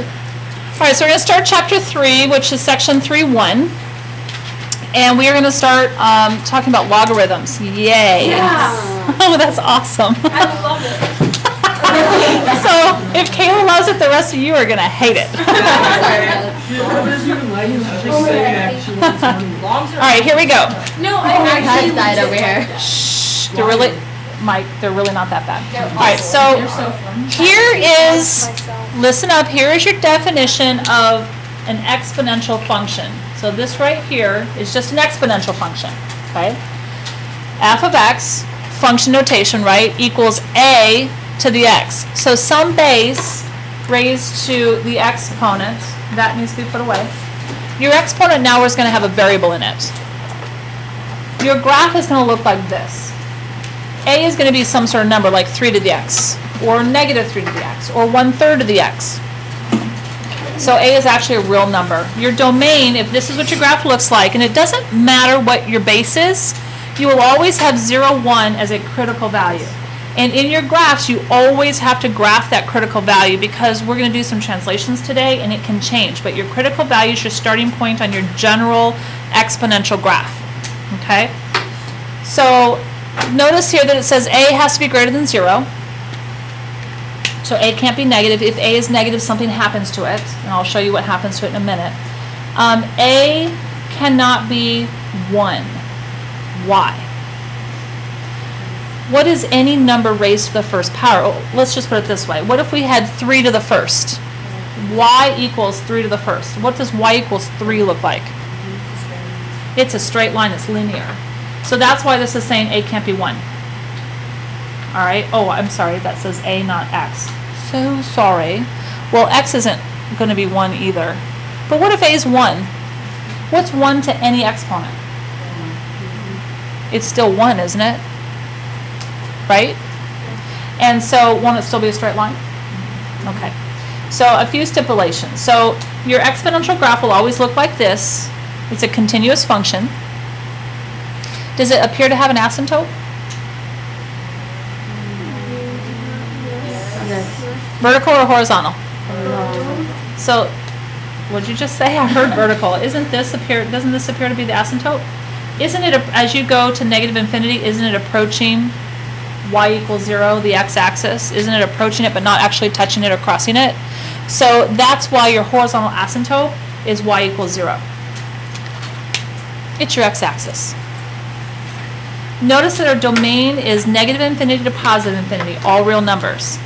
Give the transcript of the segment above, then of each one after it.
All right, so we're going to start chapter 3, which is section 3.1. And we are going to start talking about logarithms. Yay. Yeah. Oh, that's awesome. I love it. So if Kayla loves it, the rest of you are going to hate it. All right, here we go. No, I actually died over here. Shh, they're really, Mike, they're really not that bad. All right, so here is, listen up, here is your definition of an exponential function. So this right here is just an exponential function, okay? F of x, function notation, right, equals a to the x. So some base raised to the exponent, that needs to be put away. Your exponent now is going to have a variable in it. Your graph is going to look like this. A is going to be some sort of number like 3 to the x, or negative 3 to the x, or 1/3 of the x. So A is actually a real number. Your domain, if this is what your graph looks like, and it doesn't matter what your base is, you will always have 0, 1 as a critical value. And in your graphs, you always have to graph that critical value because we're going to do some translations today and it can change. But your critical value is your starting point on your general exponential graph. Okay? So notice here that it says A has to be greater than 0. So A can't be negative. If A is negative, something happens to it. And I'll show you what happens to it in a minute. A cannot be 1. Why? What is any number raised to the first power? Oh, let's just put it this way. What if we had 3 to the first? Y equals 3 to the first. What does y equals 3 look like? It's a straight line. It's linear. So that's why this is saying A can't be 1. All right. Oh, I'm sorry. That says A, not x. So sorry. Well, x isn't going to be 1 either. But what if A is 1? What's 1 to any exponent? It's still 1, isn't it? Right? And so won't it still be a straight line? Okay. So a few stipulations. So your exponential graph will always look like this. It's a continuous function. Does it appear to have an asymptote? Yes. Vertical or horizontal? So what did you just say? I heard vertical. Doesn't this appear to be the asymptote? Isn't it, as you go to negative infinity, isn't it approaching y equals 0, the x-axis? Isn't it approaching it but not actually touching it or crossing it? So that's why your horizontal asymptote is y equals 0. It's your x-axis. Notice that our domain is negative infinity to positive infinity, all real numbers.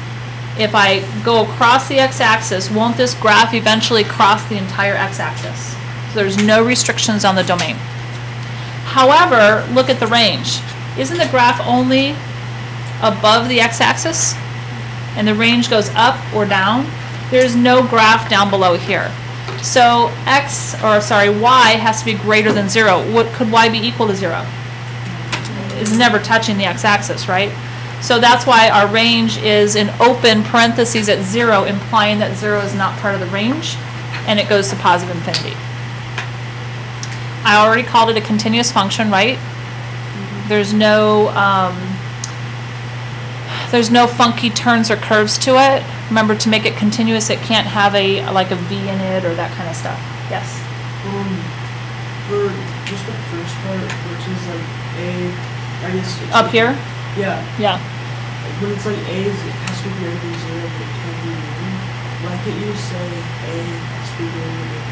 If I go across the x-axis, won't this graph eventually cross the entire x-axis? So there's no restrictions on the domain. However, look at the range. Isn't the graph only above the x-axis? And the range goes up or down? There's no graph down below here. So y has to be greater than 0. What could y be equal to 0? It's never touching the x-axis, right? So that's why our range is in open parentheses at 0, implying that 0 is not part of the range, and it goes to positive infinity. I already called it a continuous function, right? There's no funky turns or curves to it. Remember, to make it continuous, it can't have like a v in it or that kind of stuff. Yes? For just the first part, which is like A, I guess it's Up here? Yeah. Yeah. When it's like A, it has to be greater than 0, but it can't be 1. Why can't you say A has to be greater than 1?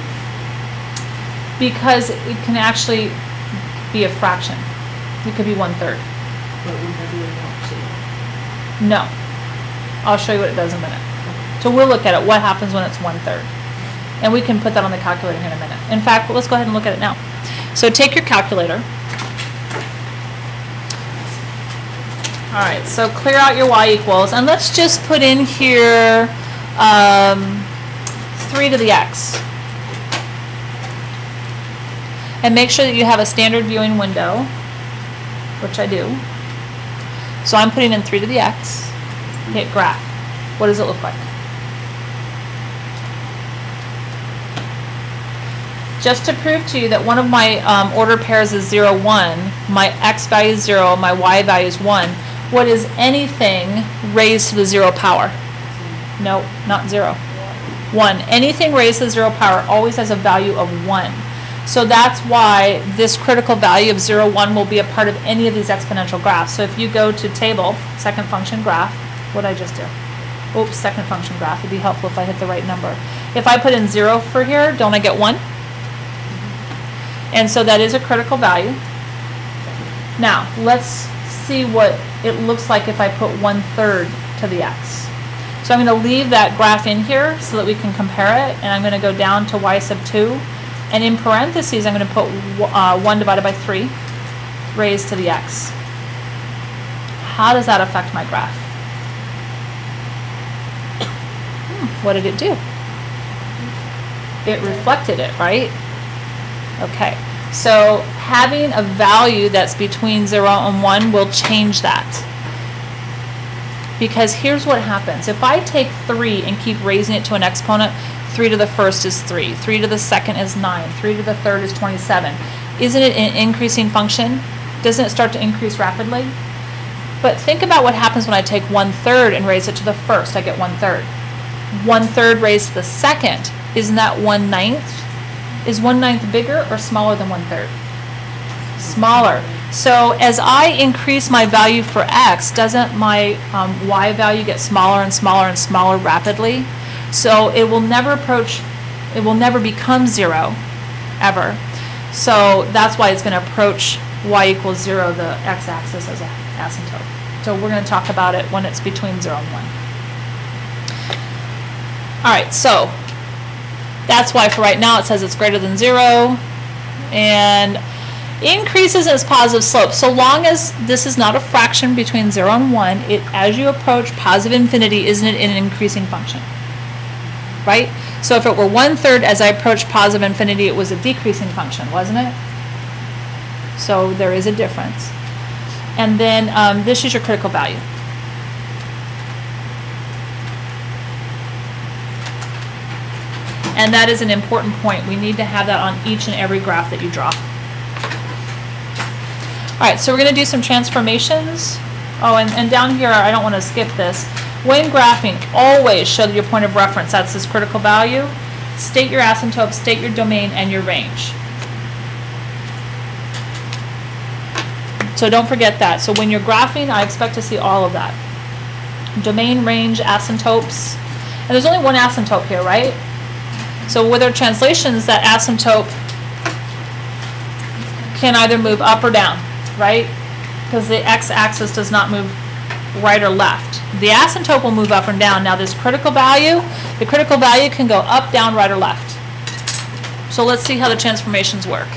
Because it can actually be a fraction. It could be 1/3. But wouldn't that be the opposite? No. I'll show you what it does in a minute. So we'll look at it. What happens when it's 1/3? And we can put that on the calculator here in a minute. In fact, let's go ahead and look at it now. So take your calculator. All right, so clear out your y equals. And let's just put in here 3 to the x. And make sure that you have a standard viewing window, which I do. So I'm putting in 3 to the x. Hit graph. What does it look like? Just to prove to you that one of my order pairs is 0, 1, my x value is 0, my y value is 1, what is anything raised to the 0 power? No, not 0. 1. Anything raised to the 0 power always has a value of 1. So that's why this critical value of 0, 1 will be a part of any of these exponential graphs. So if you go to table, second function graph, what did I just do? Oops, second function graph. It'd be helpful if I hit the right number. If I put in 0 for here, don't I get 1? And so that is a critical value. Now, let's see what it looks like if I put 1/3 to the x. So I'm going to leave that graph in here so that we can compare it, and I'm going to go down to y sub 2, and in parentheses I'm going to put 1 divided by 3 raised to the x. How does that affect my graph? What did it do? It reflected it, right? Okay, so having a value that's between 0 and 1 will change that. Because here's what happens. If I take 3 and keep raising it to an exponent, 3 to the first is 3, 3 to the second is 9, 3 to the third is 27. Isn't it an increasing function? Doesn't it start to increase rapidly? But think about what happens when I take 1/3 and raise it to the first. I get 1/3. 1/3 raised to the second, isn't that 1/9? Is 1/9 bigger or smaller than 1/3? Smaller. So as I increase my value for x, doesn't my y value get smaller and smaller and smaller rapidly? So it will never approach, it will never become 0, ever. So that's why it's going to approach y equals 0, the x-axis, as an asymptote. So we're going to talk about it when it's between 0 and 1. All right, so that's why for right now it says it's greater than 0, and increases its positive slope. So long as this is not a fraction between 0 and 1, as you approach positive infinity, isn't it an increasing function? Right? So if it were 1/3 as I approach positive infinity, it was a decreasing function, wasn't it? So there is a difference. And then this is your critical value. And that is an important point. We need to have that on each and every graph that you draw. All right, so we're going to do some transformations. Oh, and down here, I don't want to skip this. When graphing, always show your point of reference. That's this critical value. State your asymptote, state your domain, and your range. So don't forget that. So when you're graphing, I expect to see all of that. Domain, range, asymptotes. And there's only one asymptote here, right? So with our translations, that asymptote can either move up or down, right? Because the x-axis does not move right or left. The asymptote will move up and down. Now this critical value, the critical value can go up, down, right, or left. So let's see how the transformations work.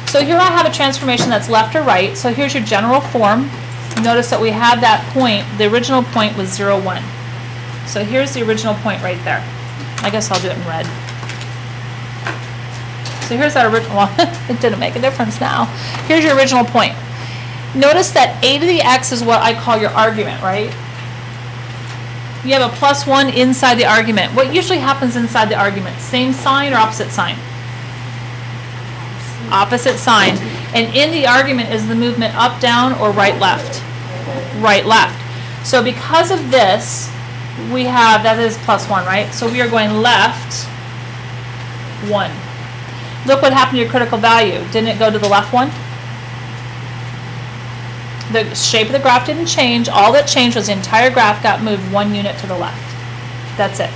So here I have a transformation that's left or right. So here's your general form. Notice that we have that point. The original point was 0, 1. So here's the original point right there. I guess I'll do it in red. So here's that original one. It didn't make a difference now. Here's your original point. Notice that a to the x is what I call your argument, right? You have a +1 inside the argument. What usually happens inside the argument? Same sign or opposite sign? Opposite sign. And in the argument is the movement up, down, or right, left? Right, left. So because of this, we have, that is +1, right? So we are going left 1. Look what happened to your critical value. Didn't it go to the left 1? The shape of the graph didn't change. All that changed was the entire graph got moved 1 unit to the left. That's it.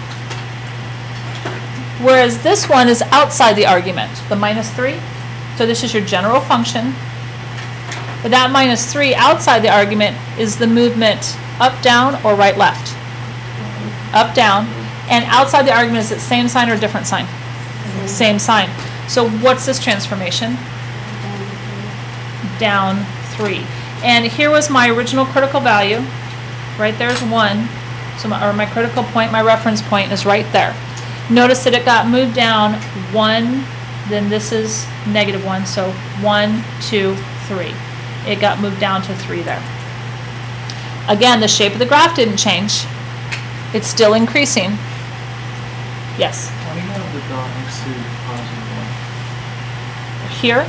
Whereas this one is outside the argument, the -3. So this is your general function. But that -3 outside the argument is the movement up, down, or right, left? Up, down. And outside the argument, is it same sign or different sign? Same sign. So what's this transformation? Down 3. And here was my original critical value. Right there's 1. So my critical point, my reference point is right there. Notice that it got moved down 1, then this is -1, so 1, 2, 3. It got moved down to 3 there. Again, the shape of the graph didn't change. It's still increasing. Yes? Why do you have the dot next to +1? Here,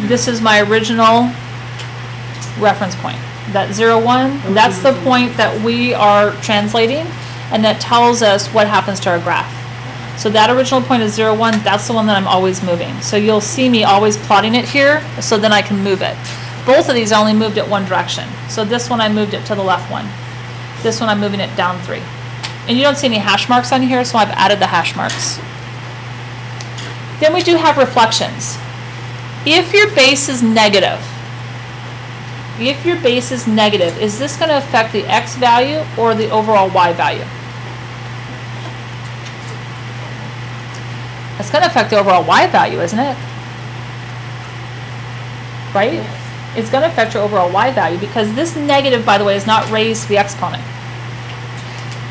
this is my original reference point. That 0, 1, that's the point that we are translating. and that tells us what happens to our graph. So that original point is 0, 1, that's the one that I'm always moving. So you'll see me always plotting it here, so then I can move it. Both of these I only moved it one direction. So this one I moved it to the left one. This one I'm moving it down 3. And you don't see any hash marks on here, so I've added the hash marks. Then we do have reflections. If your base is negative, is this going to affect the x value or the overall y value? It's going to affect the overall y value, isn't it? Right? It's going to affect your overall y value because this negative, by the way, is not raised to the exponent.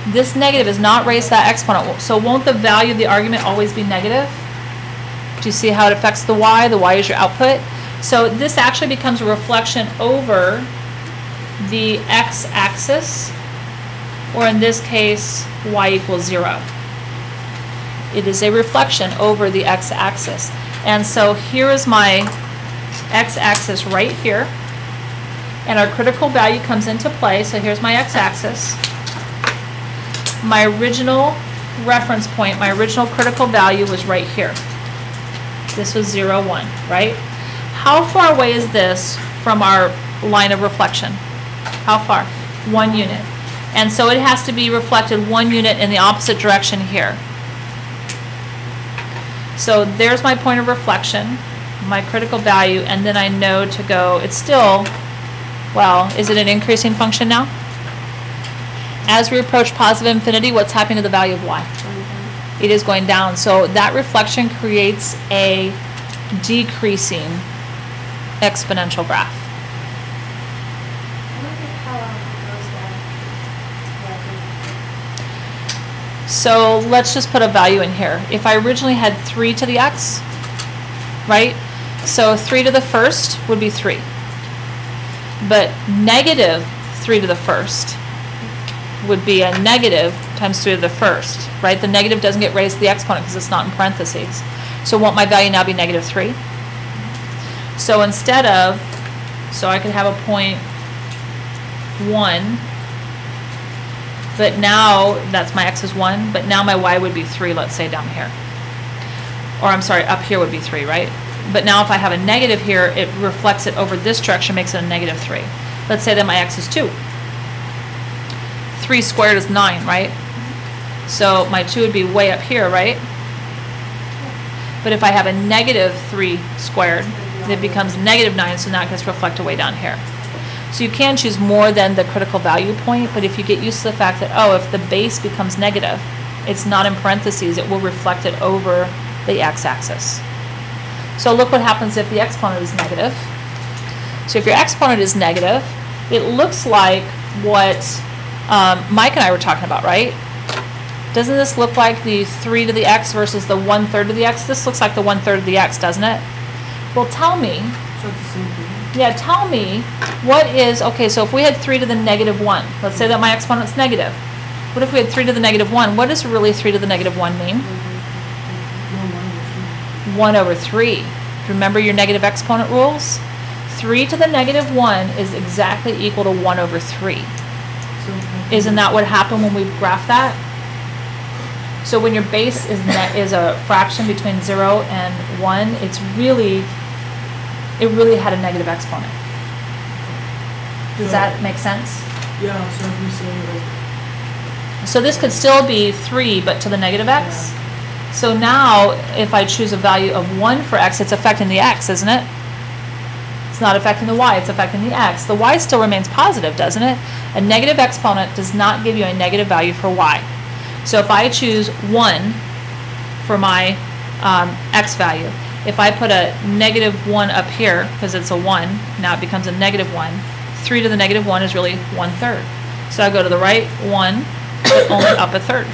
This negative is not raised to that exponent. So won't the value of the argument always be negative? Do you see how it affects the y? The y is your output. So this actually becomes a reflection over the x-axis, or in this case, y equals 0. It is a reflection over the x-axis. And so here is my x-axis right here, and our critical value comes into play. So here's my x-axis. My original reference point, my original critical value was right here. This was 0, 1, right? How far away is this from our line of reflection? How far? 1 unit. And so it has to be reflected 1 unit in the opposite direction here. So there's my point of reflection, my critical value, and then I know to go, it's still, well, is it an increasing function now? As we approach positive infinity, what's happening to the value of y? It is going down. So that reflection creates a decreasing exponential graph. So let's just put a value in here. If I originally had 3 to the x, right? So 3 to the first would be 3. But negative 3 to the first would be a negative times 3 to the first, right? The negative doesn't get raised to the exponent because it's not in parentheses. So won't my value now be negative 3? So instead of, so I could have a point 1, but now that's my x is 1, but now my y would be 3, let's say down here. Or I'm sorry, up here would be 3, right? But now if I have a negative here, it reflects it over this direction, makes it a negative 3. Let's say that my x is 2. 3 squared is 9, right? So my 2 would be way up here, right? But if I have a negative 3 squared, it becomes negative 9, so now it gets reflected way down here. So you can choose more than the critical value point, but if you get used to the fact that, oh, if the base becomes negative, it's not in parentheses, it will reflect it over the x-axis. So look what happens if the exponent is negative. So if your exponent is negative, it looks like what Mike and I were talking about, right? Doesn't this look like the 3 to the x versus the 1/3 of the x? This looks like the 1/3 of the x, doesn't it? Well, tell me. Yeah, tell me what is, okay, so if we had 3 to the negative 1, let's say that my exponent's negative. What if we had 3 to the negative 1? What does really 3 to the negative 1 mean? 1 over 3. Remember your negative exponent rules? 3 to the negative 1 is exactly equal to 1 over 3. Isn't that what happened when we graphed that? So when your base is a fraction between 0 and 1, it really had a negative exponent. Does that make sense? Yeah, so if we say like... So this could still be 3, but to the negative x. Yeah. So now, if I choose a value of 1 for x, it's affecting the x, isn't it? It's not affecting the y, it's affecting the x. The y still remains positive, doesn't it? A negative exponent does not give you a negative value for y. So if I choose 1 for my x value, if I put a negative 1 up here, because it's a 1, now it becomes a negative 1. 3 to the negative 1 is really 1/3. So I go to the right 1, but only up a third.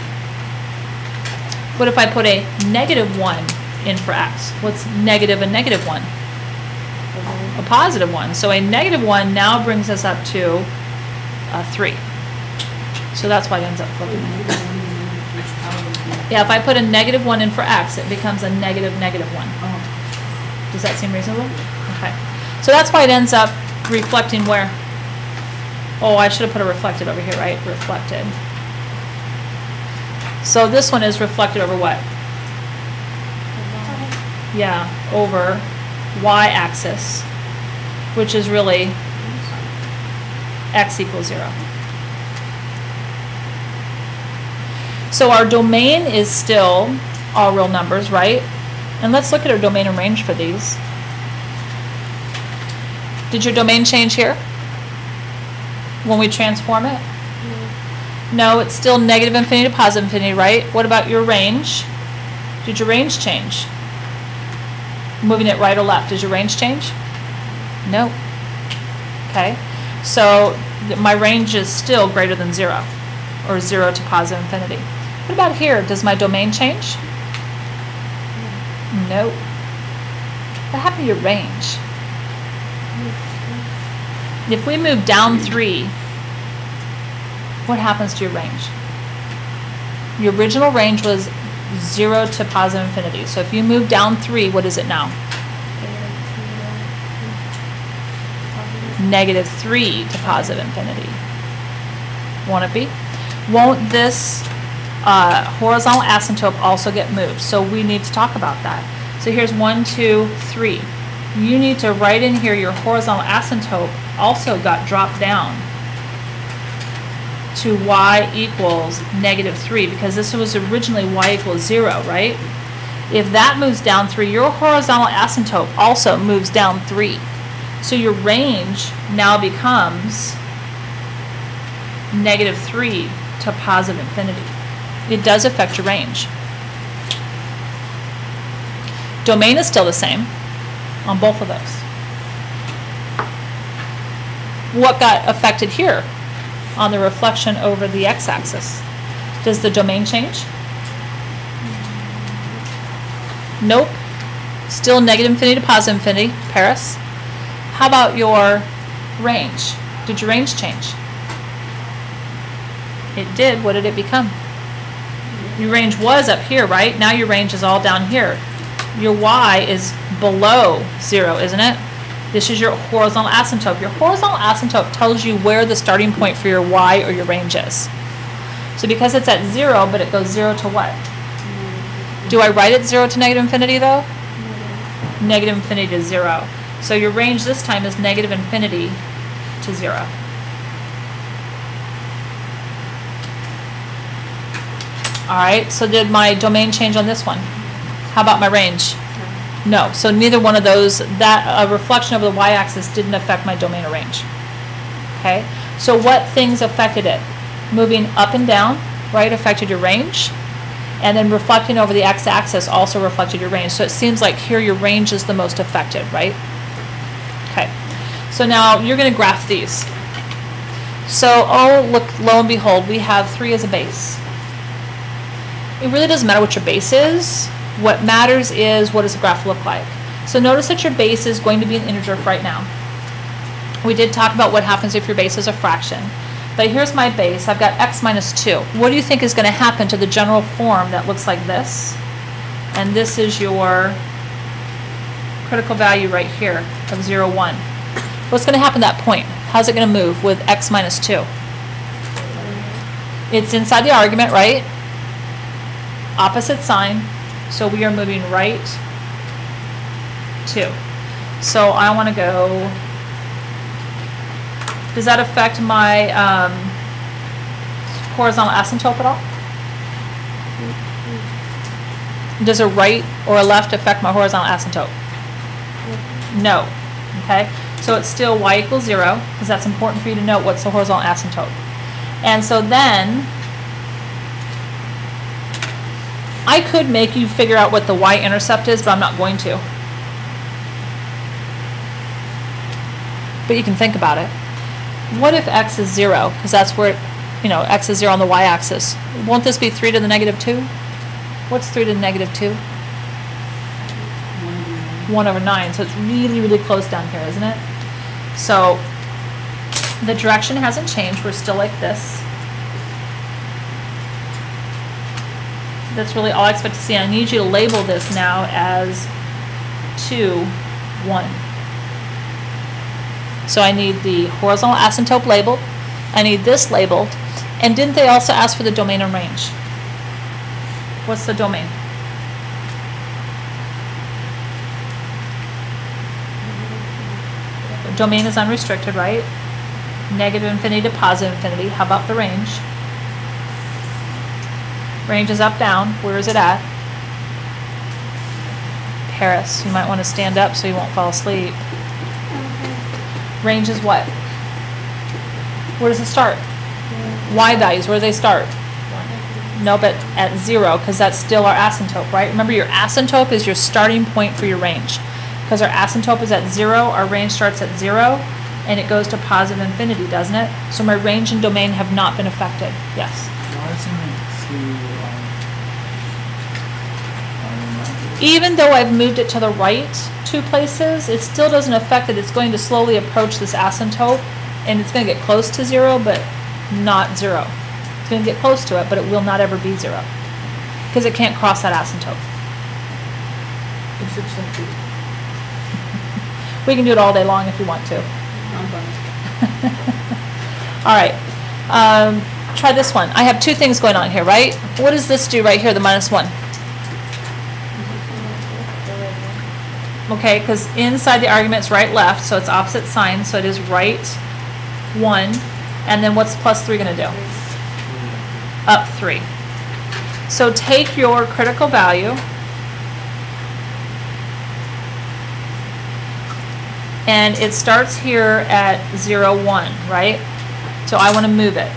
What if I put a negative 1 in for x? What's negative and negative 1? A positive 1. So a negative 1 now brings us up to 3. So that's why it ends up flipping. Yeah, if I put a negative 1 in for x, it becomes a negative 1. Does that seem reasonable? Okay. So that's why it ends up reflecting where? Oh, I should have put a reflected over here, right? Reflected. So this one is reflected over what? Yeah, over y-axis, which is really x equals 0. So our domain is still all real numbers, right? And let's look at our domain and range for these. Did your domain change here when we transform it? No, it's still negative infinity to positive infinity, right? What about your range? Did your range change? Moving it right or left, does your range change? No. Okay, so my range is still greater than 0, or 0 to positive infinity. What about here? Does my domain change? No. What happened to your range? If we move down 3, what happens to your range? Your original range was 0 to positive infinity. So if you move down 3, what is it now? Negative 3 to positive infinity. Won't it be? Won't this horizontal asymptote also get moved? So we need to talk about that. So here's 1, 2, 3. You need to write in here your horizontal asymptote also got dropped down to y equals negative 3, because this was originally y equals 0, right? If that moves down 3, your horizontal asymptote also moves down 3. So your range now becomes negative 3 to positive infinity. It does affect your range. Domain is still the same on both of those. What got affected here on the reflection over the x-axis? Does the domain change? Nope. Still negative infinity to positive infinity. Paris. How about your range? Did your range change? It did. What did it become? Your range was up here, right? Now your range is all down here. Your y is below 0, isn't it? This is your horizontal asymptote. Your horizontal asymptote tells you where the starting point for your y or your range is. So because it's at 0, but it goes 0 to what? Do I write it 0 to negative infinity though? Negative infinity to 0. So your range this time is negative infinity to 0. Alright, so did my domain change on this one? How about my range? No, so neither one of those, that reflection over the y-axis didn't affect my domain or range. Okay, so what things affected it? Moving up and down, right, affected your range, and then reflecting over the x-axis also reflected your range. So it seems like here your range is the most affected, right? Okay, so now you're going to graph these. So, oh, look, lo and behold, we have 3 as a base. It really doesn't matter what your base is. What matters is what does the graph look like. So notice that your base is going to be an integer right now. We did talk about what happens if your base is a fraction. But here's my base. I've got x minus 2. What do you think is going to happen to the general form that looks like this? And this is your critical value right here of 0, 1. What's going to happen at that point? How's it going to move with x minus 2? It's inside the argument, right? Opposite sign. So we are moving right 2. So I want to go, does that affect my horizontal asymptote at all? Does a right or a left affect my horizontal asymptote? No. Okay, so it's still y equals 0, because that's important for you to know what's the horizontal asymptote. And so then I could make you figure out what the y-intercept is, but I'm not going to. But you can think about it. What if x is 0? Because that's where, x is 0 on the y-axis. Won't this be 3 to the negative 2? What's 3 to the negative 2? 1 over 9. So it's really, really close down here, isn't it? So the direction hasn't changed. We're still like this. That's really all I expect to see. I need you to label this now as 2, 1. So I need the horizontal asymptote labeled. I need this labeled. And didn't they also ask for the domain and range? What's the domain? The domain is unrestricted, right? Negative infinity to positive infinity. How about the range? Range is up, down. Where is it at? Paris. You might want to stand up so you won't fall asleep. Range is what? Where does it start? Y values, where do they start? No, but at 0, because that's still our asymptote, right? Remember, your asymptote is your starting point for your range. Because our asymptote is at 0, our range starts at 0, and it goes to positive infinity, doesn't it? So my range and domain have not been affected. Yes? Why isn't it Even though I've moved it to the right 2 places, it still doesn't affect it. It's going to slowly approach this asymptote, and it's going to get close to 0, but not 0. It's going to get close to it, but it will not ever be 0, because it can't cross that asymptote. It's accepted. We can do it all day long if you want to. I'm fine. All right. Try this one. I have 2 things going on here, right? What does this do right here, the -1? Okay, because inside the argument it's right, left, so it's opposite sign, so it is right 1. And then what's +3 going to do? Up 3. So take your critical value and it starts here at 0, 1, right? So I want to move it.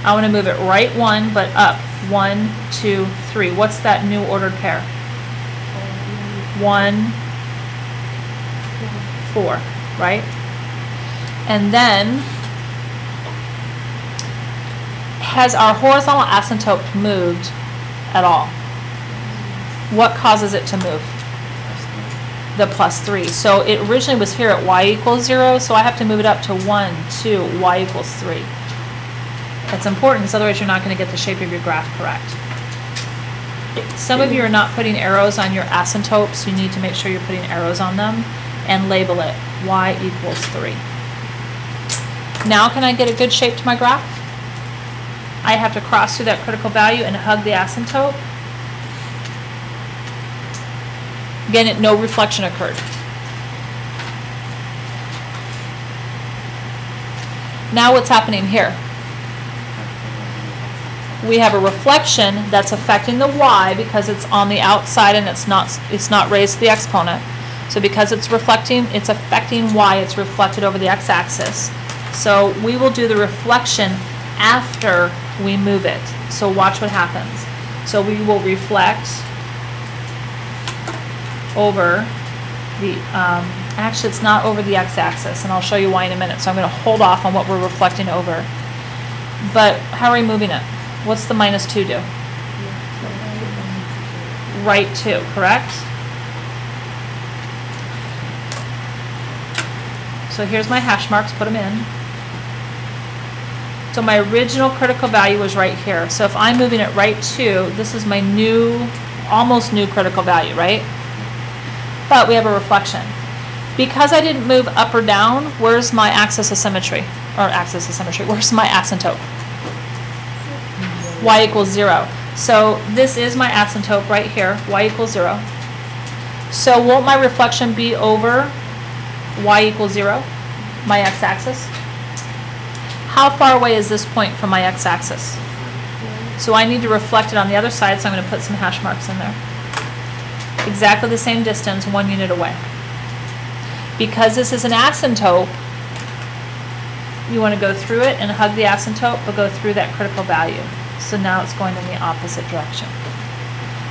I want to move it right 1, but up 1, 2, 3. What's that new ordered pair? 1, 4, right? And then has our horizontal asymptote moved at all? What causes it to move? The +3. So it originally was here at y equals 0, so I have to move it up to 1, 2, y equals 3. That's important because otherwise you're not going to get the shape of your graph correct. Some of you are not putting arrows on your asymptotes. You need to make sure you're putting arrows on them and label it y equals 3. Now can I get a good shape to my graph? I have to cross through that critical value and hug the asymptote. Again, no reflection occurred. Now what's happening here? We have a reflection that's affecting the y because it's on the outside and it's not raised to the exponent. So because it's reflecting, it's affecting y, it's reflected over the x-axis. So we will do the reflection after we move it. So watch what happens. So we will reflect over the, actually it's not over the x-axis, and I'll show you why in a minute. So I'm going to hold off on what we're reflecting over. But how are we moving it? What's the -2 do? Right 2, correct? So here's my hash marks, put them in. So my original critical value was right here. So if I'm moving it right 2, this is my new, almost new critical value, right? But we have a reflection. Because I didn't move up or down, where's my axis of symmetry? Or axis of symmetry, where's my asymptote? Y equals 0. So this is my asymptote right here, y equals 0. So won't my reflection be over y equals 0, my x-axis? How far away is this point from my x-axis? So I need to reflect it on the other side, so I'm going to put some hash marks in there. Exactly the same distance, 1 unit away. Because this is an asymptote, you want to go through it and hug the asymptote, but go through that critical value. So now it's going in the opposite direction.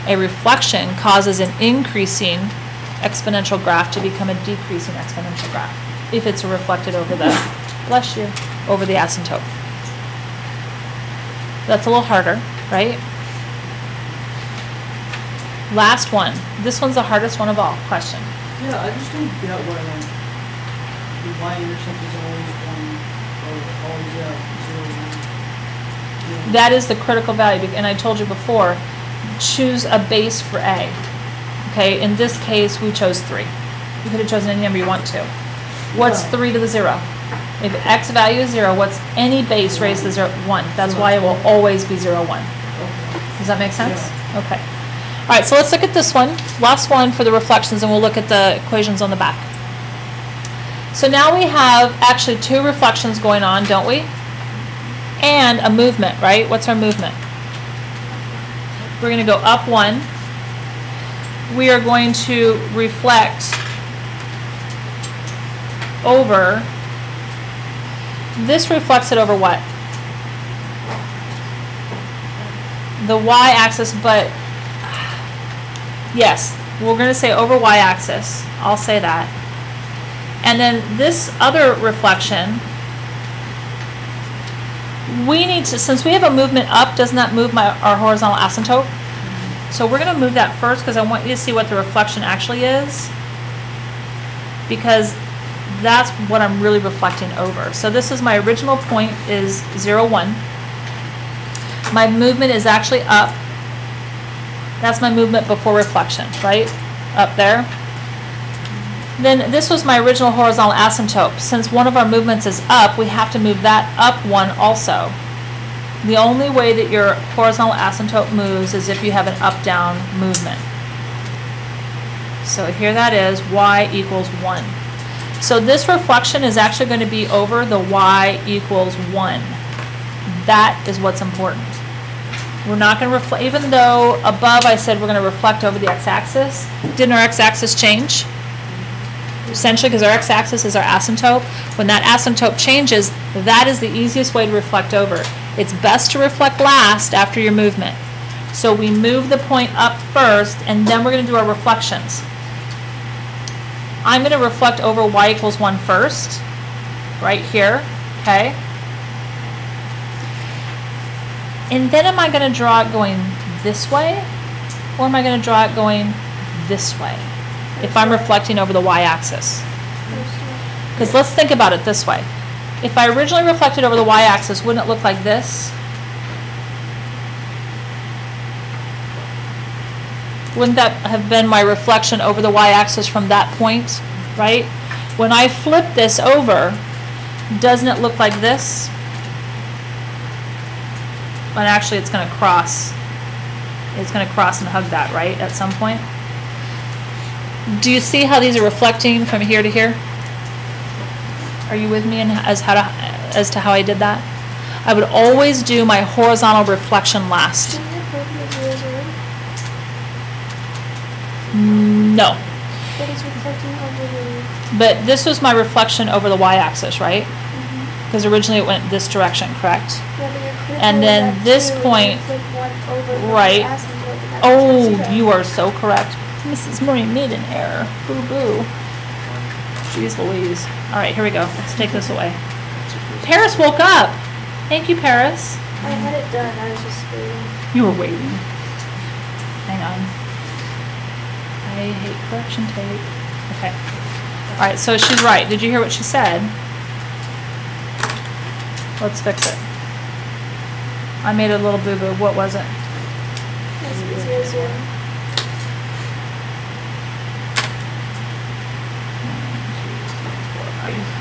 A reflection causes an increasing exponential graph to become a decreasing exponential graph if it's reflected over the, bless you, over the asymptote. That's a little harder, right? Last one. This one's the hardest one of all. Question. Yeah, I just don't get why the y-intercept is always 1 or always 0, 1. That is the critical value, and I told you before, choose a base for A. Okay, in this case, we chose 3. You could have chosen any number you want to. What's 3 to the 0? If x value is 0, what's any base raised to 0? 1. That's why it will always be 0, 1. Does that make sense? Okay. All right, so let's look at this one. Last one for the reflections, and we'll look at the equations on the back. So now we have actually two reflections going on, don't we? And a movement, right? What's our movement? We're going to go up one. We are going to reflect over. This reflects it over what? The y-axis, but yes, we're going to say over y-axis. I'll say that. And then this other reflection, we need to, since we have a movement up, doesn't that move our horizontal asymptote? So we're going to move that first because I want you to see what the reflection actually is, because that's what I'm really reflecting over. So this is my original point is 0, 1. My movement is actually up. That's my movement before reflection, right? Up there. Then this was my original horizontal asymptote. Since one of our movements is up, we have to move that up one also. The only way that your horizontal asymptote moves is if you have an up-down movement. So here that is, y equals 1. So this reflection is actually going to be over the y equals 1. That is what's important. We're not going to reflect, even though above I said we're going to reflect over the x-axis. Didn't our x-axis change? Essentially, because our x-axis is our asymptote. When that asymptote changes, that is the easiest way to reflect over. It's best to reflect last after your movement. So we move the point up first, and then we're going to do our reflections. I'm going to reflect over y equals 1 first, right here, okay? And then am I going to draw it going this way, or am I going to draw it going this way if I'm reflecting over the y-axis? Because let's think about it this way. If I originally reflected over the y-axis, wouldn't it look like this? Wouldn't that have been my reflection over the y-axis from that point, right? When I flip this over, doesn't it look like this? But actually it's going to cross. It's going to cross and hug that, right, at some point? Do you see how these are reflecting from here to here? Are you with me in as to how I did that? I would always do my horizontal reflection last. No. But it's reflecting over the... But this was my reflection over the y-axis, right? Because originally it went this direction, correct? And then this point, right? Oh, you are so correct. Mrs. Murray made an error. Boo boo. Jeez Louise. All right, here we go. Let's take this away. Paris woke up. Thank you, Paris. I had it done. I was just waiting. You were waiting. Hang on. I hate correction tape. Okay. All right, so she's right. Did you hear what she said? Let's fix it. I made a little boo-boo. What was it? It's 0, 0.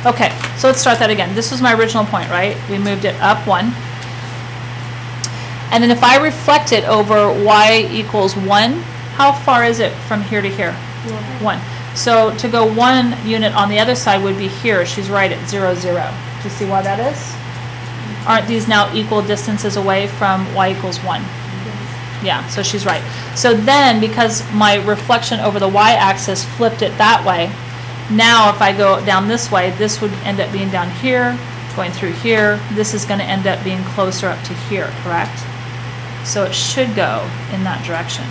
Okay, so let's start that again. This was my original point, right? We moved it up 1. And then if I reflect it over y equals 1, how far is it from here to here? 1. So to go 1 unit on the other side would be here. She's right at 0, 0. Do you see why that is? Aren't these now equal distances away from y equals 1? Yeah, so she's right. So then, because my reflection over the y-axis flipped it that way, now if I go down this way, this would end up being down here, going through here. This is going to end up being closer up to here, correct? So it should go in that direction.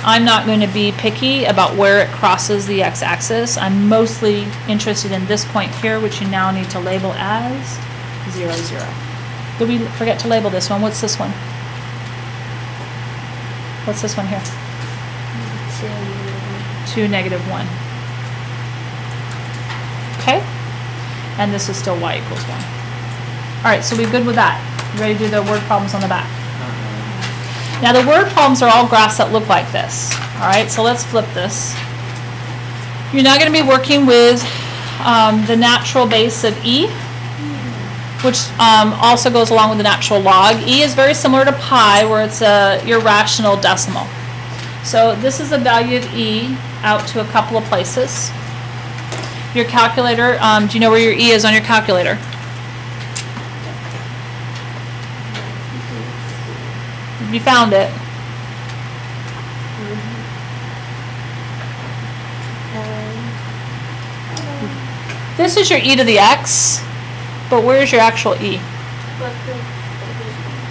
I'm not going to be picky about where it crosses the x-axis. I'm mostly interested in this point here, which you now need to label as 0, 0. Did we forget to label this one? What's this one? What's this one here? 2, -1. Okay? And this is still y equals 1. All right, so we're good with that. You ready to do the word problems on the back? Now the word problems are all graphs that look like this. All right, so let's flip this. You're now going to be working with the natural base of e. which also goes along with the natural log. E is very similar to pi, where it's a irrational decimal. So this is the value of E out to a couple of places. Your calculator, do you know where your E is on your calculator? You found it. This is your e to the x, but where's your actual e?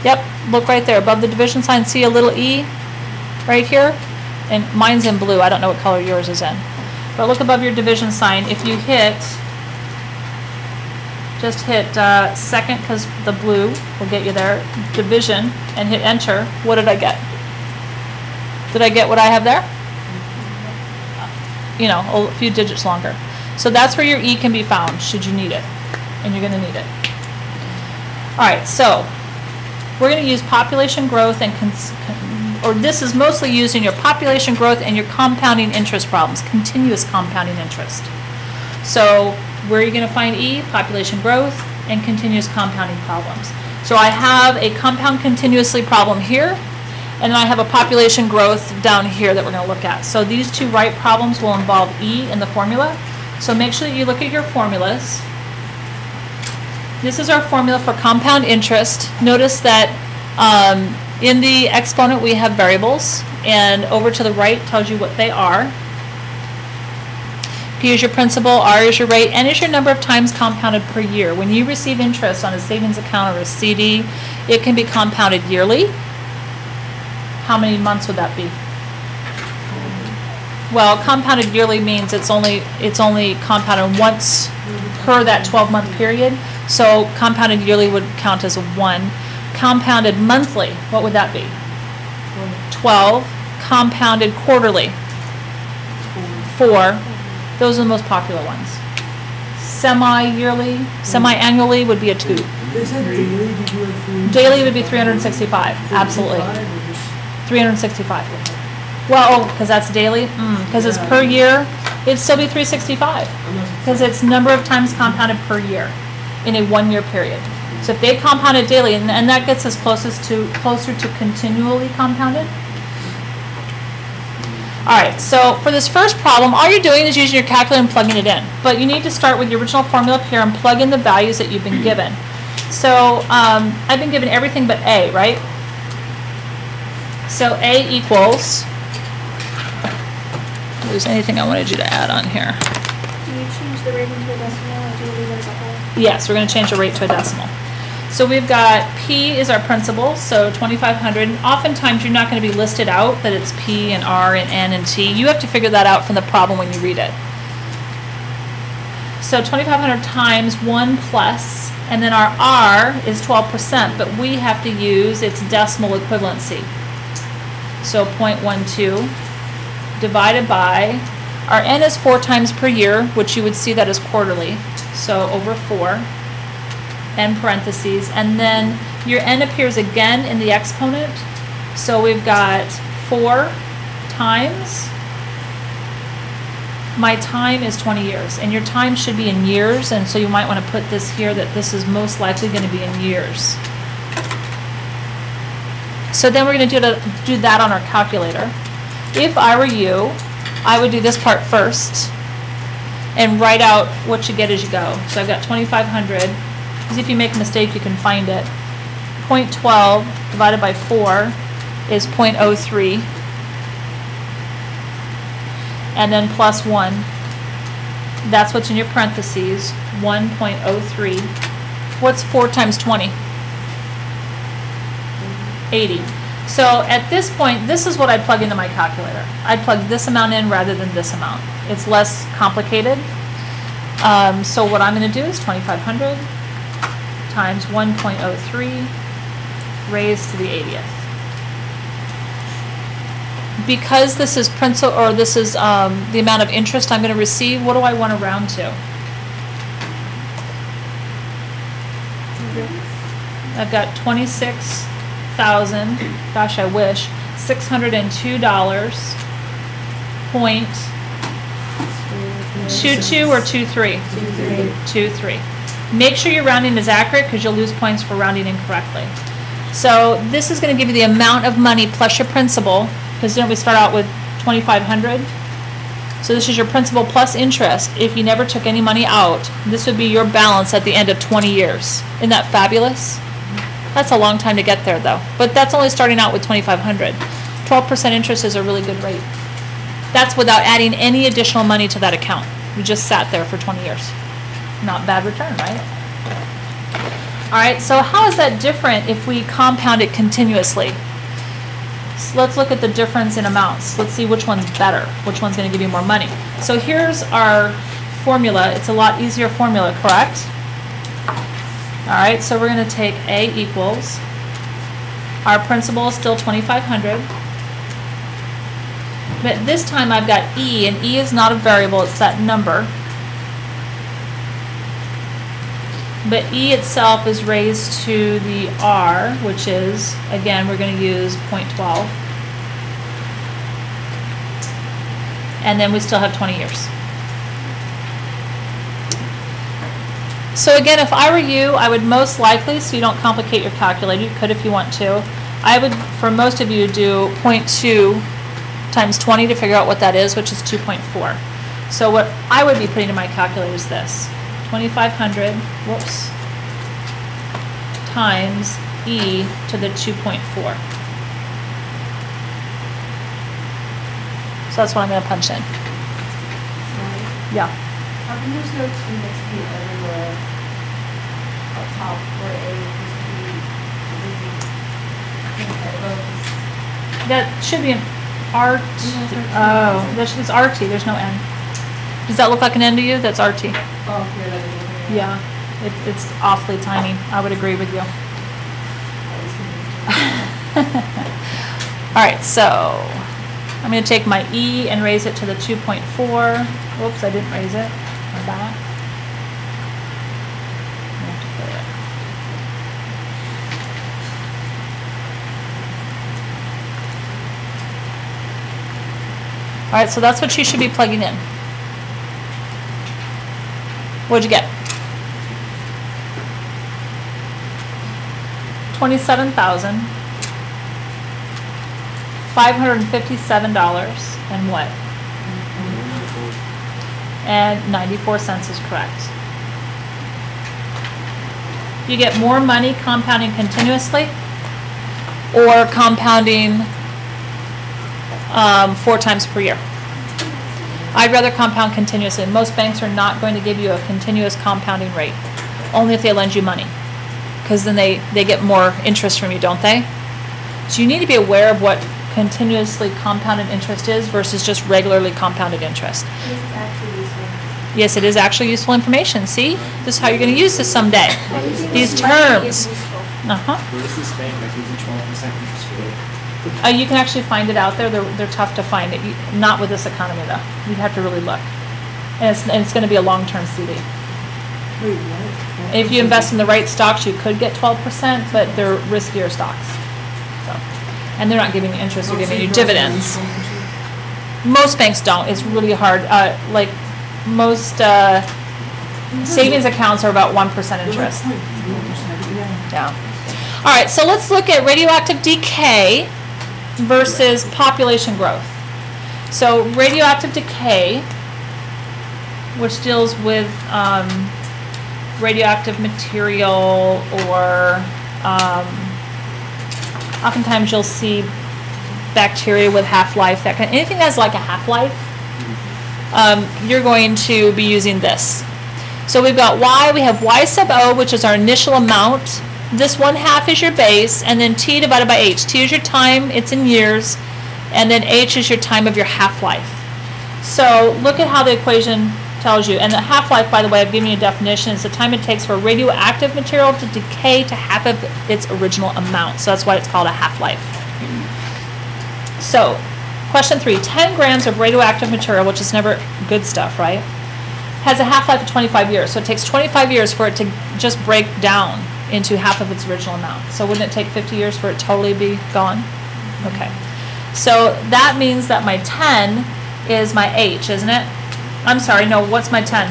Yep, look right there, above the division sign, see a little e right here? And mine's in blue, I don't know what color yours is in. But look above your division sign, if you hit, just hit second, because the blue will get you there, division, and hit enter, what did I get? Did I get what I have there? You know, a few digits longer. So that's where your E can be found, should you need it. And you're going to need it. Alright, so we're going to use population growth and, or this is mostly used in your population growth and your compounding interest problems, continuous compounding interest. So where are you going to find E? Population growth and continuous compounding problems. So I have a compound continuously problem here, and then I have a population growth down here that we're going to look at. So these two right problems will involve E in the formula. So make sure that you look at your formulas. This is our formula for compound interest. Notice that in the exponent we have variables, and over to the right tells you what they are. P is your principal, R is your rate, N is your number of times compounded per year. When you receive interest on a savings account or a CD, it can be compounded yearly. How many months would that be? Well, compounded yearly means it's only compounded once per that 12-month period. So compounded yearly would count as a 1. Compounded monthly, what would that be? 12. Compounded quarterly, 4. Those are the most popular ones. Semi-yearly, semi-annually would be a 2. Is that daily? Did you like Daily would be 365. Absolutely. 365. Well, because that's daily. Because it's per year, it'd still be 365. Because it's number of times compounded per year in a 1-year period. So if they compounded daily, and that gets us closer to continually compounded. Alright, so for this first problem, all you're doing is using your calculator and plugging it in. But you need to start with your original formula up here and plug in the values that you've been given. So I've been given everything but A, right? So A equals, if there's anything I wanted you to add on here. Do you change the rating to a decimal, or do you leave it as a whole? Yes, we're going to change the rate to a decimal. So we've got P is our principal, so 2,500. Oftentimes you're not going to be listed out that it's P and R and N and T. You have to figure that out from the problem when you read it. So 2,500 times 1 plus, and then our R is 12%, but we have to use its decimal equivalency. So 0.12 divided by, our N is 4 times per year, which you would see that as quarterly, so over 4. N parentheses, and then your N appears again in the exponent. So we've got 4 times, my time is 20 years, and your time should be in years, and so you might want to put this here that this is most likely going to be in years. So then we're going to do that on our calculator. If I were you, I would do this part first and write out what you get as you go. So I've got 2,500. If you make a mistake, you can find it. 0.12 divided by 4 is 0.03. And then plus 1. That's what's in your parentheses, 1.03. What's 4 times 20? 80. So at this point, this is what I'd plug into my calculator. I'd plug this amount in rather than this amount. It's less complicated. So what I'm going to do is 2,500 times 1.03 raised to the 80th. Because this is principal, or this is the amount of interest I'm going to receive, what do I want to round to? I've got 26,000, gosh I wish, $602.22 or 23? 23. Make sure your rounding is accurate because you'll lose points for rounding incorrectly. So this is going to give you the amount of money plus your principal, because then we start out with 2,500. So this is your principal plus interest. If you never took any money out, this would be your balance at the end of 20 years. Isn't that fabulous? That's a long time to get there though. But that's only starting out with 2,500. 12% interest is a really good rate. That's without adding any additional money to that account. You just sat there for 20 years. Not bad return, right? All right, so how is that different if we compound it continuously? So let's look at the difference in amounts. Let's see which one's better, which one's going to give you more money. So here's our formula. It's a lot easier formula, correct? All right, so we're going to take A equals, our principal is still 2,500, but this time I've got E, and E is not a variable, it's that number. But E itself is raised to the R, which is, again, we're going to use 0.12. And then we still have 20 years. So again, if I were you, I would most likely, so you don't complicate your calculator, you could if you want to, I would, for most of you, do 0.2 times 20 to figure out what that is, which is 2.4. So what I would be putting in my calculator is this. 2,500, whoops, times E to the 2.4. So that's what I'm going to punch in. Right. Yeah. How come there's no 2 next to be everywhere up top where A used to be That should be an RT. Oh, it's RT. There's no N. Does that look like an N to you? That's RT. Oh, here, that is. Yeah, it's awfully tiny. I would agree with you. All right, so I'm going to take my E and raise it to the 2.4. Whoops, I didn't raise it. My bad. All right, so that's what you should be plugging in. What'd you get? $27,557 and what? And 94 cents is correct. You get more money compounding continuously or compounding 4 times per year. I'd rather compound continuously. Most banks are not going to give you a continuous compounding rate, only if they lend you money, because then they get more interest from you, don't they? So you need to be aware of what continuously compounded interest is versus just regularly compounded interest. It's actually useful. Yes, it is actually useful information. See? This is how you're going to use this someday. These terms. Uh-huh. Where is this bank that gives you 12% interest rate? You can actually find it out there. They're tough to find. Not with this economy, though. You'd have to really look. And it's going to be a long-term CD. Wait, what? If you invest in the right stocks, you could get 12%, but they're riskier stocks. So, and they're not giving you interest, they're giving you dividends. Most banks don't. It's really hard. Like most savings accounts are about 1% interest. Yeah. All right, so let's look at radioactive decay versus population growth. So radioactive decay, which deals with radioactive material, or oftentimes you'll see bacteria with half-life, that kind of, anything that's like a half-life, you're going to be using this. So we've got Y, we have Y sub O, which is our initial amount. This 1/2 is your base, and then T divided by H. T is your time, it's in years, and then H is your time of your half-life. So look at how the equation tells you. And the half-life, by the way, I've given you a definition. It's the time it takes for radioactive material to decay to half of its original amount. So that's why it's called a half-life. So question 3, 10 grams of radioactive material, which is never good stuff, right, has a half-life of 25 years. So it takes 25 years for it to just break down into half of its original amount. So wouldn't it take 50 years for it to totally be gone? Okay. So that means that my 10 is my H, isn't it? I'm sorry, no, what's my 10?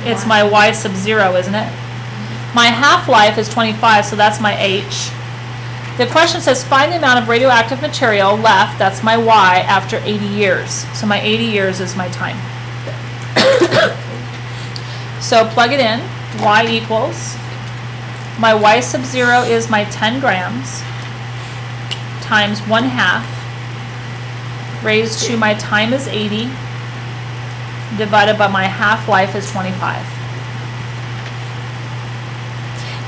It's my y sub 0, isn't it? My half-life is 25, so that's my h. The question says find the amount of radioactive material left, that's my y, after 80 years. So my 80 years is my time. So plug it in, y equals, my y sub 0 is my 10 grams, times 1/2, raised to my time is 80, divided by my half-life is 25.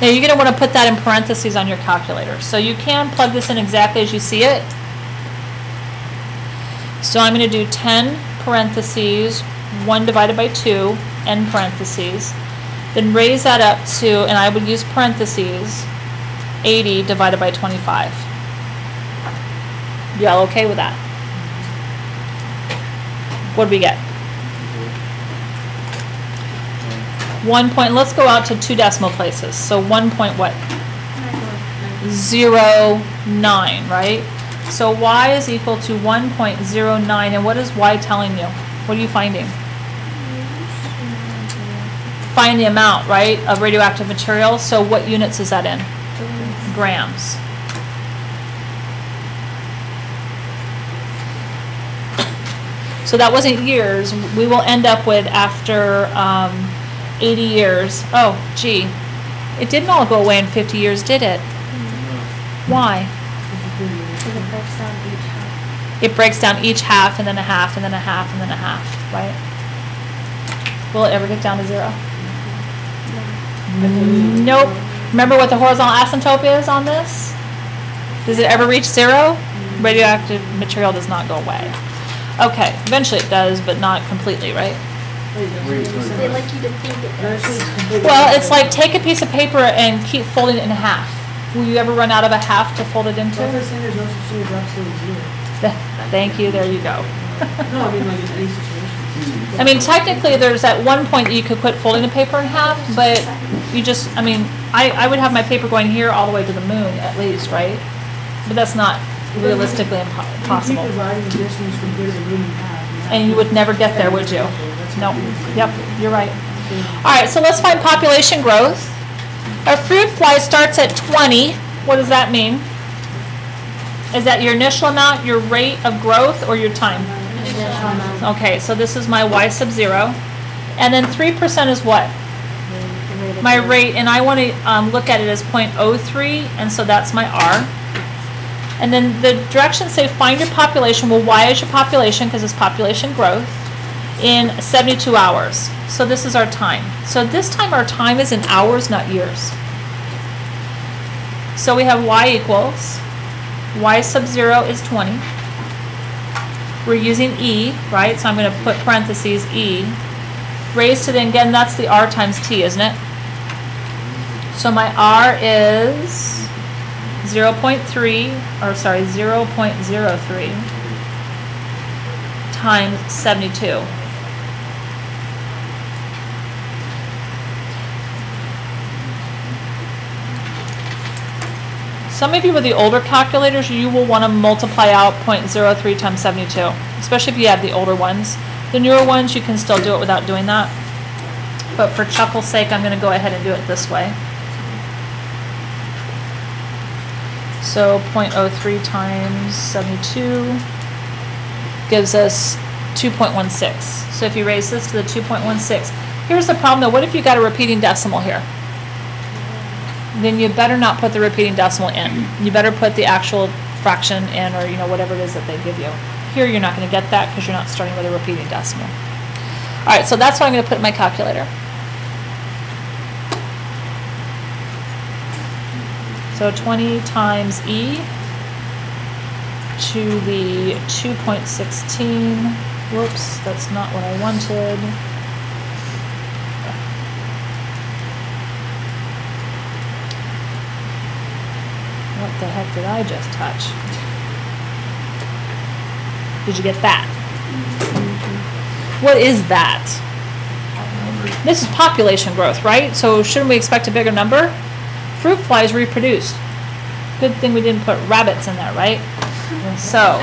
Now you're going to want to put that in parentheses on your calculator. So you can plug this in exactly as you see it. So I'm going to do 10 parentheses, 1 divided by 2, end parentheses. Then raise that up to, and I would use parentheses, 80 divided by 25. Y'all okay with that? What do we get? 1 point, let's go out to 2 decimal places. So 1 point what? 09, right? So y is equal to 1.09, and what is y telling you? What are you finding? Find the amount, right, of radioactive material. So what units is that in? Grams. So that wasn't years. We will end up with, after 80 years, oh, gee, it didn't all go away in 50 years, did it? Why? Because it breaks down each half. It breaks down each half, and then a half, and then a half, and then a half, right? Will it ever get down to 0? Nope. Remember what the horizontal asymptote is on this? Does it ever reach 0? Radioactive material does not go away. Okay, eventually it does, but not completely, right? They like you to think it does. Well, it's like take a piece of paper and keep folding it in half. Will you ever run out of a half to fold it into? There's no such thing as absolute 0. Thank you, there you go. No, I mean like in any situation. I mean, technically there's at one point that you could quit folding the paper in half, but you just, I mean, I would have my paper going here all the way to the moon at least, right? But that's not realistically possible. Keep dividing the distance from here to the moon in half. And you would never get there, would you? No. Yep, you're right. All right, so let's find population growth. A fruit fly starts at 20. What does that mean? Is that your initial amount, your rate of growth, or your time? Okay, so this is my y sub 0. And then 3% is what? My rate, and I want to look at it as 0.03, and so that's my r. And then the directions say find your population. Well, y is your population because it's population growth in 72 hours. So this is our time. So this time our time is in hours, not years. So we have y equals, y sub 0 is 20. We're using e, right? So I'm going to put parentheses e. Raised to the, again, that's the r times t, isn't it? So my r is 0.03 times 72. Some of you with the older calculators, you will want to multiply out 0.03 times 72, especially if you have the older ones. The newer ones, you can still do it without doing that. But for chuckle's sake, I'm going to go ahead and do it this way. So 0.03 times 72 gives us 2.16. So if you raise this to the 2.16, here's the problem though. What if you got a repeating decimal here? Then you better not put the repeating decimal in. You better put the actual fraction in, or whatever it is that they give you. Here you're not going to get that because you're not starting with a repeating decimal. All right, so that's what I'm going to put in my calculator. So 20 times e to the 2.16. Whoops, that's not what I wanted. What the heck did I just touch? Did you get that? What is that? This is population growth, right? So shouldn't we expect a bigger number? Fruit flies reproduced. Good thing we didn't put rabbits in there, right? So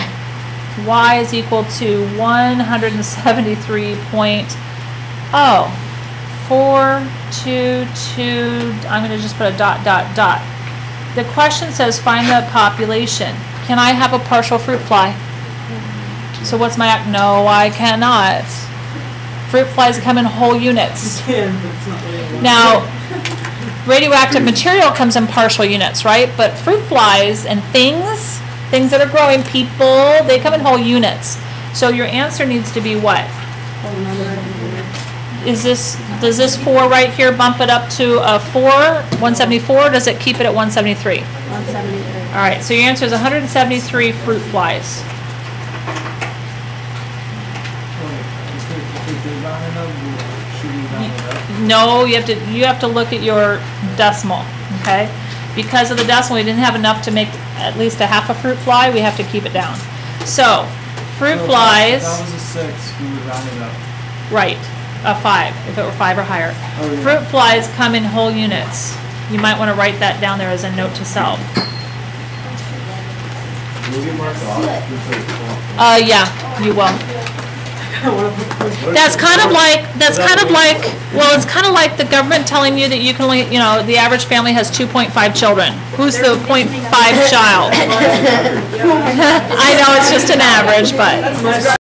y is equal to 173.04 4, 2, 2, I'm going to just put a dot, dot, dot. The question says find the population. Can I have a partial fruit fly? So what's my act? No, I cannot. Fruit flies come in whole units. You can, but it's not really Now, radioactive material comes in partial units, right? But fruit flies and things that are growing, people, they come in whole units. So your answer needs to be what? Does this 4 right here bump it up to a 4, 174, or does it keep it at 173? 173. All right, so your answer is 173 fruit flies. No, you have to look at your decimal, okay? Because of the decimal, we didn't have enough to make at least a half a fruit fly. We have to keep it down. So, fruit flies. That was a 6, we would round it up. Right, a 5, if it were 5 or higher. Oh, yeah. Fruit flies come in whole units. You might want to write that down there as a note to self. Will you mark off? Yeah, you will. That's kind of like, well, it's kind of like the government telling you that you can only, the average family has 2.5 children. Who's the 0.5 child? I know, it's just an average, but.